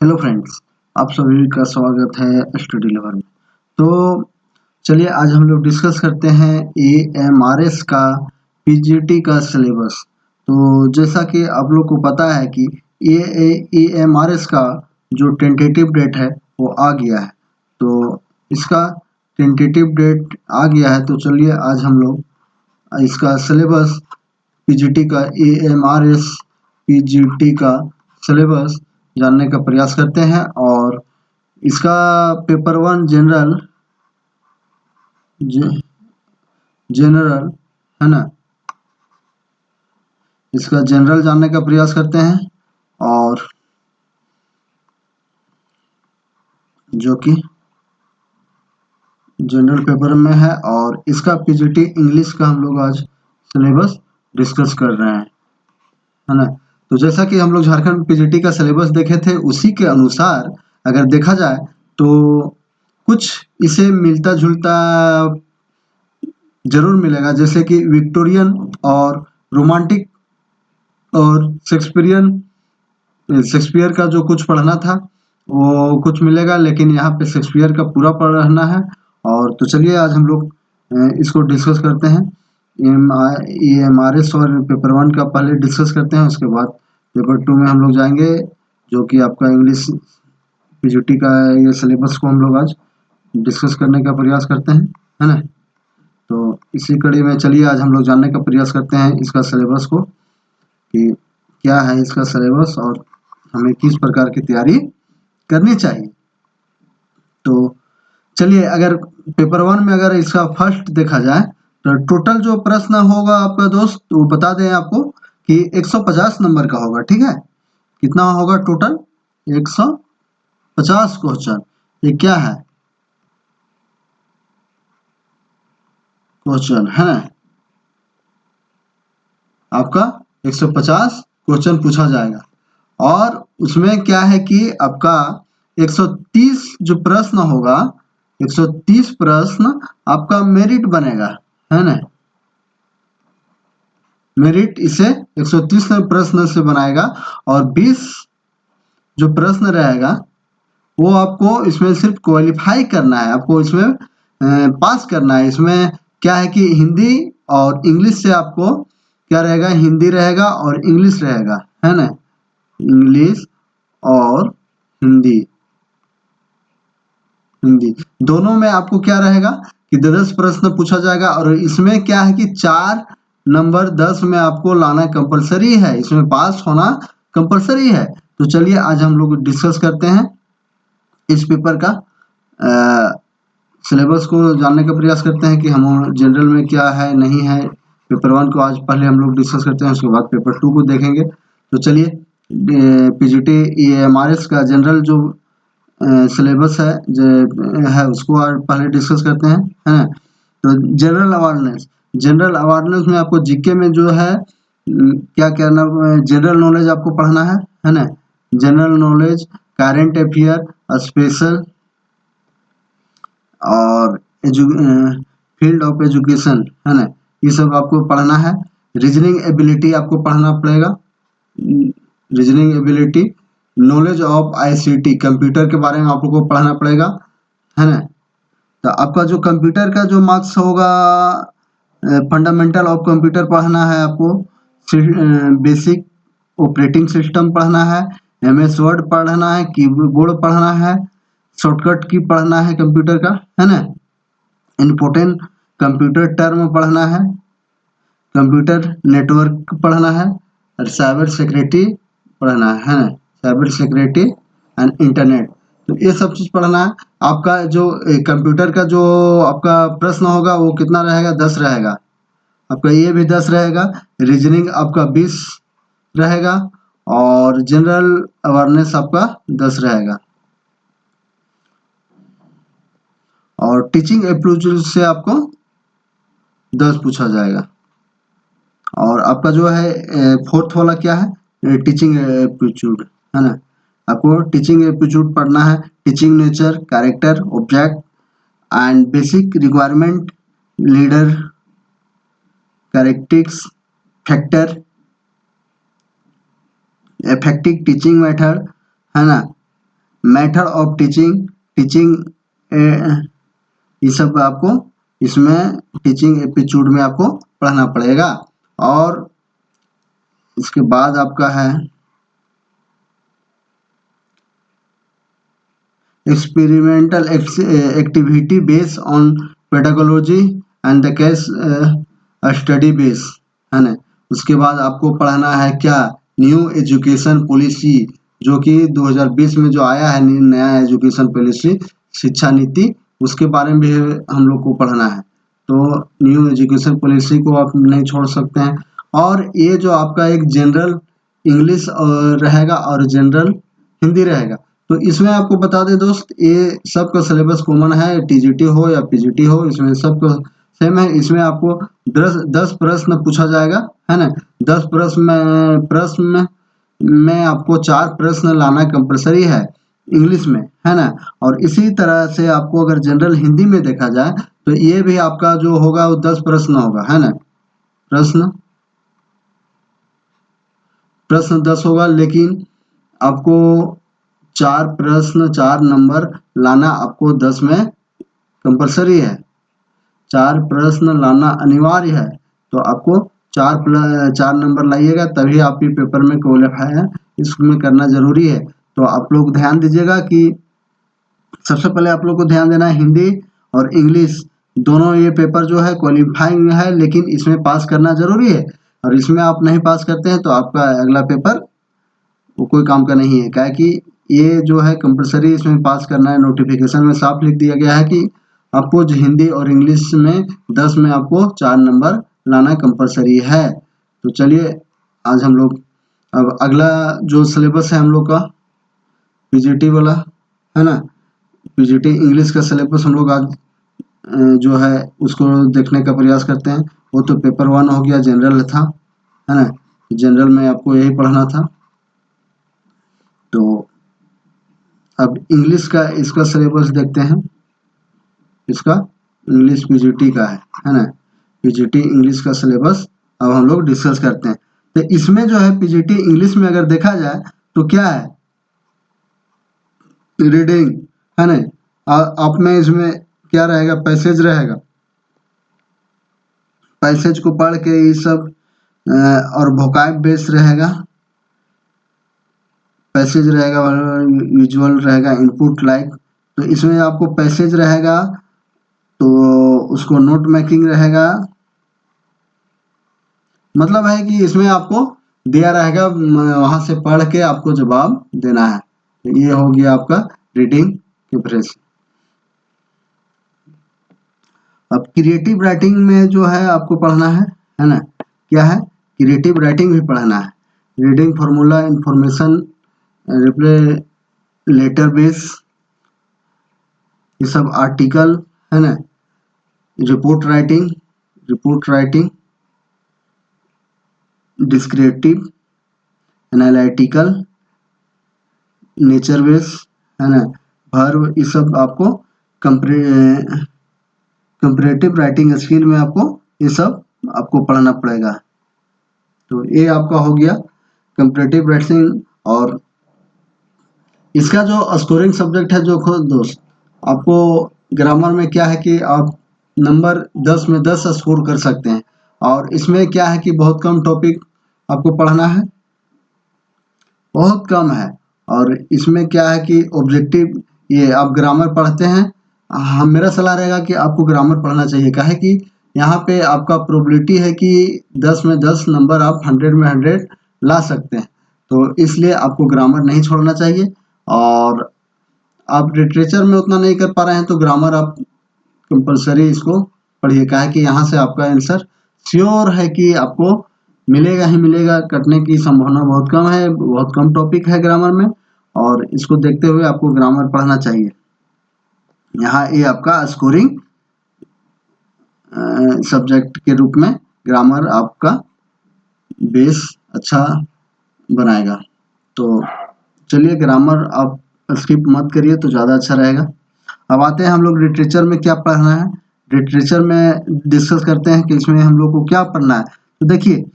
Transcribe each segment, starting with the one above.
Hello friends, आप सभी का स्वागत है स्टडी लवर में। तो चलिए आज हम लोग डिस्कस करते हैं AMRS का पीजीटी का सिलेबस। तो जैसा कि आप लोग को पता है कि AMRS का जो टेंटेटिव डेट है वो आ गया है। तो इसका टेंटेटिव डेट आ गया है, तो चलिए आज हम लोग इसका सिलेबस पीजीटी का AMRS पीजीटी का सिलेबस जानने का प्रयास करते हैं। और इसका पेपर 1 जनरल है ना, इसका जनरल जानने का प्रयास करते हैं, और जो कि जनरल पेपर में है। और इसका पीजीटी इंग्लिश का हम लोग आज सिलेबस डिस्कस कर रहे हैं, है ना। तो जैसा कि हम लोग झारखंड पीजीटी का सिलेबस देखे थे, उसी के अनुसार अगर देखा जाए तो कुछ इसे मिलता जुलता जरूर मिलेगा, जैसे कि विक्टोरियन और रोमांटिक और शेक्सपियर का जो कुछ पढ़ना था वो कुछ मिलेगा, लेकिन यहाँ पे शेक्सपियर का पूरा पढ़ना है। और तो चलिए आज हम लोग इसको डिस्कस करते हैं। AMRS और पेपर 1 का पहले डिस्कस करते हैं, उसके बाद पेपर 2 में हम लोग जाएंगे, जो कि आपका इंग्लिश पीजीटी का ये सिलेबस को हम लोग आज डिस्कस करने का प्रयास करते हैं, है ना। तो इसी कड़ी में चलिए आज हम लोग जानने का प्रयास करते हैं इसका सिलेबस को, कि क्या है इसका सिलेबस और हमें किस प्रकार की तैयारी करनी चाहिए। तो चलिए, अगर पेपर 1 में अगर इसका फर्स्ट देखा जाए तो टोटल जो प्रश्न होगा आपका दोस्त, वो बता दें आपको कि 150 नंबर का होगा। ठीक है, कितना होगा टोटल? 150 क्वेश्चन। ये क्या है? क्वेश्चन है ना, आपका 150 क्वेश्चन पूछा जाएगा। और उसमें क्या है कि आपका 130 जो प्रश्न होगा, 130 प्रश्न आपका मेरिट बनेगा, है ना। मेरिट इसे 130 प्रश्न से बनाएगा, और 20 जो प्रश्न रहेगा वो आपको इसमें सिर्फ क्वालिफाई करना है, आपको इसमें पास करना है। इसमें क्या है कि हिंदी और इंग्लिश से आपको क्या रहेगा, हिंदी रहेगा और इंग्लिश रहेगा, है ना। इंग्लिश और हिंदी हिंदी दोनों में आपको क्या रहेगा कि 10 प्रश्न पूछा जाएगा। और इसमें क्या है कि 4 नंबर 10 में आपको लाना कंपलसरी है, इसमें पास होना कंपलसरी है। तो चलिए आज हम लोग डिस्कस करते हैं इस पेपर का सिलेबस को जानने का प्रयास करते हैं कि हम जनरल में क्या है नहीं है। पेपर 1 को आज पहले हम लोग डिस्कस करते हैं, उसके बाद पेपर 2 को देखेंगे। तो चलिए, पीजीटी AMRS का जनरल जो सिलेबस है जो है उसको आज पहले डिस्कस करते हैं, है ना। तो जनरल अवेयरनेस में आपको जीके में जो है क्या करना, जनरल नॉलेज आपको पढ़ना है ना। General knowledge, current affair, special और फील्ड ऑफ एजुकेशन, है ना, ये सब आपको पढ़ना है। रीजनिंग एबिलिटी आपको पढ़ना पड़ेगा, reasoning ability, knowledge of ICT, computer के बारे में आप लोग को पढ़ना पड़ेगा, है ना। तो आपका जो कंप्यूटर का जो मार्क्स होगा, फंडामेंटल ऑफ कंप्यूटर पढ़ना है आपको, बेसिक ऑपरेटिंग सिस्टम पढ़ना है, MS वर्ड पढ़ना है, कीबोर्ड पढ़ना है, शॉर्टकट की पढ़ना है कंप्यूटर का, है ना। इम्पोर्टेंट कंप्यूटर टर्म पढ़ना है, कंप्यूटर नेटवर्क पढ़ना है, और साइबर सिक्योरिटी पढ़ना है ना, साइबर सिक्योरिटी एंड इंटरनेट। तो ये सब चीज़ पढ़ना है। आपका जो कंप्यूटर का जो आपका प्रश्न होगा वो कितना रहेगा, 10 रहेगा आपका, ये भी 10 रहेगा। रीजनिंग आपका 20 रहेगा, और जनरल अवेयरनेस आपका 10 रहेगा। और टीचिंग एप्टीट्यूड से आपको 10 पूछा जाएगा। और आपका जो है फोर्थ वाला क्या है, टीचिंग एप्टीट्यूड, है ना। आपको टीचिंग एप्टीट्यूड पढ़ना है, teaching nature, character, object and basic requirement, leader characteristics, factor, effective teaching method, है ना। मेथड ऑफ टीचिंग ये सब आपको इसमें टीचिंग एप्टीट्यूड में आपको पढ़ना पड़ेगा। और इसके बाद आपका है experimental activity based on pedagogy and the case study base, है ना। उसके बाद आपको पढ़ना है क्या, न्यू एजुकेशन पॉलिसी, जो कि 2020 में जो आया है नया एजुकेशन पॉलिसी, शिक्षा नीति, उसके बारे में भी हम लोग को पढ़ना है। तो न्यू एजुकेशन पॉलिसी को आप नहीं छोड़ सकते हैं। और ये जो आपका एक जनरल इंग्लिश रहेगा और जनरल हिंदी रहेगा। तो इसमें आपको बता दें दोस्त, ये सबका सिलेबस कॉमन है, टीजीटी हो या पीजीटी हो, इसमें सबका सेम है। इसमें आपको 10 प्रश्न पूछा जाएगा, है ना। 10 प्रश्न में आपको 4 प्रश्न लाना कंपलसरी है इंग्लिश में, है ना। और इसी तरह से आपको अगर जनरल हिंदी में देखा जाए तो ये भी आपका जो होगा वो 10 प्रश्न होगा, है ना। प्रश्न 10 होगा, लेकिन आपको 4 प्रश्न 4 नंबर लाना आपको 10 में कंपलसरी है, 4 प्रश्न लाना अनिवार्य है। तो आपको 4 नंबर लाइएगा तभी आप ये पेपर में क्वालिफाई है, इसमें करना जरूरी है। तो आप लोग ध्यान दीजिएगा कि सबसे पहले आप लोग को ध्यान देना है हिंदी और इंग्लिश दोनों ये पेपर जो है क्वालिफाइंग है, लेकिन इसमें पास करना जरूरी है। और इसमें आप नहीं पास करते हैं तो आपका अगला पेपर वो कोई काम का नहीं है, क्या कि ये जो है कंपलसरी इसमें पास करना है। नोटिफिकेशन में साफ लिख दिया गया है कि आपको हिंदी और इंग्लिश में 10 में आपको 4 नंबर लाना कंपलसरी है। तो चलिए आज हम लोग अब अगला जो सिलेबस है हम लोग का पीजीटी वाला, है ना, पीजीटी इंग्लिश का सिलेबस हम लोग आज जो है उसको देखने का प्रयास करते हैं। वो तो पेपर 1 हो गया, जनरल था, है ना। जनरल में आपको यही पढ़ना था। तो अब इंग्लिश का इसका सिलेबस देखते हैं। इसका इंग्लिश पीजीटी का है ना। पीजीटी इंग्लिश का सिलेबस अब हम लोग डिस्कस करते हैं। तो इसमें जो है पीजीटी इंग्लिश में अगर देखा जाए तो क्या है, रीडिंग, है ना। आप में इसमें क्या रहेगा, पैसेज रहेगा, पैसेज को पढ़ के ये सब और वोकैब बेस रहेगा, पैसेज रहेगा, विजुअल रहेगा, इनपुट लाइक। तो इसमें आपको पैसेज रहेगा तो उसको नोट मेकिंग रहेगा, मतलब है कि इसमें आपको दिया रहेगा वहां से पढ़ के आपको जवाब देना है। तो ये हो गया आपका रीडिंग प्रिपरेशन। अब क्रिएटिव राइटिंग में जो है आपको पढ़ना है ना, क्या है, क्रिएटिव राइटिंग भी पढ़ना है। Reading formula, information, reply, letter base, ये सब आर्टिकल, है ना। Report writing, descriptive, analytical, nature base, है ना, वर्ब, ये सब आपको कंपैरेटिव राइटिंग स्किल में आपको ये सब आपको पढ़ना पड़ेगा। तो ये आपका हो गया कंपैरेटिव राइटिंग। और इसका जो स्कोरिंग सब्जेक्ट है जो खुद दोस्त, आपको ग्रामर में क्या है कि आप नंबर 10 में 10 स्कोर कर सकते हैं। और इसमें क्या है कि बहुत कम टॉपिक आपको पढ़ना है, बहुत कम है। और इसमें क्या है कि ऑब्जेक्टिव, ये आप ग्रामर पढ़ते हैं, हाँ मेरा सलाह रहेगा कि आपको ग्रामर पढ़ना चाहिए। क्या है कि यहाँ पे आपका प्रोबेबिलिटी है कि 10 में 10 नंबर आप 100 में 100 ला सकते हैं। तो इसलिए आपको ग्रामर नहीं छोड़ना चाहिए। और आप लिटरेचर में उतना नहीं कर पा रहे हैं तो ग्रामर आप कंपलसरी इसको पढ़िए। क्या है कि यहाँ से आपका आंसर श्योर है कि आपको मिलेगा ही मिलेगा, कटने की संभावना बहुत कम है, बहुत कम टॉपिक है ग्रामर में। और इसको देखते हुए आपको ग्रामर पढ़ना चाहिए। यहाँ ये आपका स्कोरिंग सब्जेक्ट के रूप में ग्रामर आपका बेस अच्छा बनाएगा। तो चलिए ग्रामर आप स्किप मत करिए तो ज़्यादा अच्छा रहेगा। अब आते हैं हम लोग लिटरेचर में क्या पढ़ना है। लिटरेचर में डिस्कस करते हैं कि इसमें हम लोग को क्या पढ़ना है। तो देखिए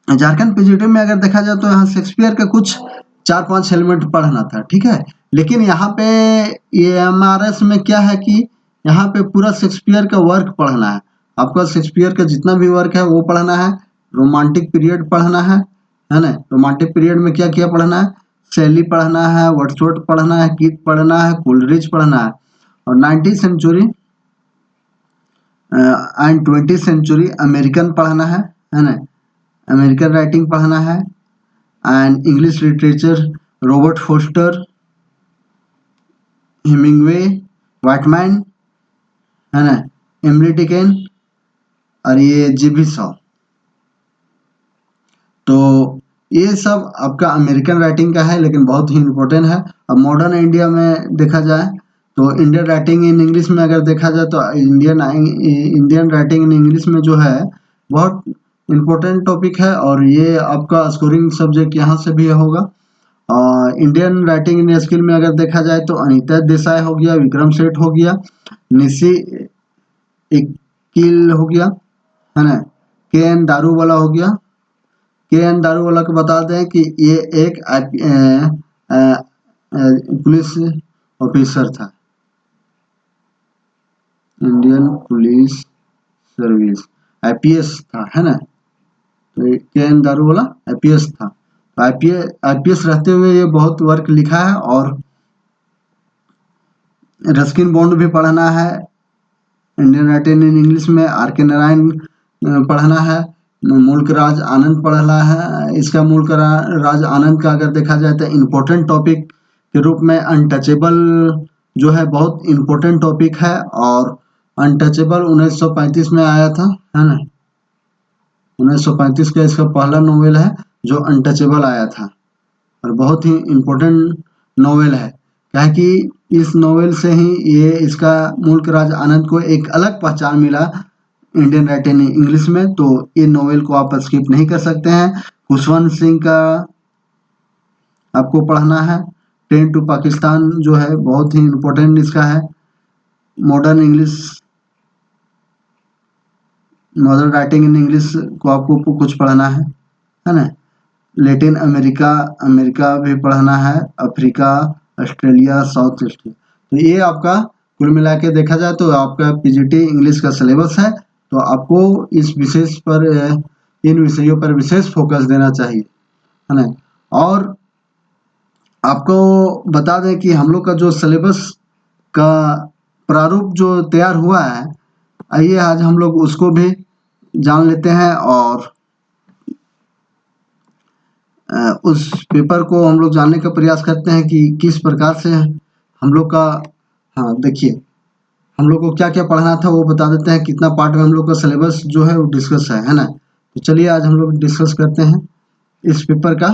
झारखंड पीजीटी में अगर देखा जाए तो यहाँ शेक्सपियर का कुछ 4-5 एलिमेंट पढ़ना था, ठीक है। लेकिन यहाँ पे AMRS में क्या है कि यहाँ पे पूरा शेक्सपियर का वर्क पढ़ना है। आपका शेक्सपियर का जितना भी वर्क है वो पढ़ना है, रोमांटिक पीरियड पढ़ना है ना। रोमांटिक पीरियड में क्या क्या पढ़ना है, शैली पढ़ना है, वर्ड्सवर्थ पढ़ना है, कीथ पढ़ना है, कोलरिज पढ़ना है। और 19th century and 20th century American पढ़ना है ना, अमेरिकन राइटिंग पढ़ना है। And English literature Robert Foster, Hemingway, Whitman है ना, एमिली डिकिन और ये G.B. शॉ। तो ये सब आपका अमेरिकन राइटिंग का है, लेकिन बहुत ही इम्पोर्टेंट है। अब मॉडर्न इंडिया में देखा जाए तो इंडियन राइटिंग इन इंग्लिश में अगर देखा जाए तो इंडियन राइटिंग इन इंग्लिश में जो है बहुत इम्पोर्टेंट टॉपिक है, और ये आपका स्कोरिंग सब्जेक्ट यहाँ से भी होगा। इंडियन राइटिंग इन स्किल में अगर देखा जाए तो अनीता देसाई हो गया, विक्रम सेठ हो गया, निशी इकिल हो गया है ना, KN दारूवाला हो गया। KN दारूवाला को बता दें कि ये एक पुलिस ऑफिसर था, इंडियन पुलिस सर्विस, IPS था, है ना। तो KN दारूवाला IPS था। तो IPS रहते हुए ये बहुत वर्क लिखा है। और रस्किन बॉन्ड भी पढ़ना है इंडियन राइटिंग इन इंग्लिश में। RK नारायण पढ़ना है। मुल्क राज आनंद पढ़ना है। इसका मुल्क राज आनंद का अगर देखा जाए तो इम्पोर्टेंट टॉपिक के रूप में अनटचेबल जो है बहुत इम्पोर्टेंट टॉपिक है। और अनटचेबल 1935 में आया था, है ना। 1935 का इसका पहला नोवेल है जो अनटचेबल आया था, और बहुत ही इम्पोर्टेंट नोवेल है। क्या है कि इस नोवेल से ही ये इसका मुल्क राज आनंद को एक अलग पहचान मिला इंडियन राइटिंग इंग्लिश में। तो ये नोवेल को आप स्किप नहीं कर सकते हैं। खुशवंत सिंह का आपको पढ़ना है। ट्रेन टू पाकिस्तान जो है बहुत ही इम्पोर्टेंट इसका है। मॉडर्न राइटिंग इन इंग्लिश को आपको कुछ पढ़ना है ना। लैटिन अमेरिका भी पढ़ना है, अफ्रीका, ऑस्ट्रेलिया, साउथ एशिया। तो ये आपका कुल मिला के देखा जाए तो आपका PGT इंग्लिश का सिलेबस है। तो आपको इस विशेष पर इन विषयों पर विशेष फोकस देना चाहिए, है ना। और आपको बता दें कि हम लोग का जो सिलेबस का प्रारूप जो तैयार हुआ है, आइए आज हम लोग उसको भी जान लेते हैं। और उस पेपर को हम लोग जानने का प्रयास करते हैं कि किस प्रकार से हम लोग का, हाँ देखिए हम लोग को क्या क्या पढ़ना था वो बता देते हैं। कितना पार्ट में हम लोग का सिलेबस जो है वो डिस्कस है ना। तो चलिए आज हम लोग डिस्कस करते हैं इस पेपर का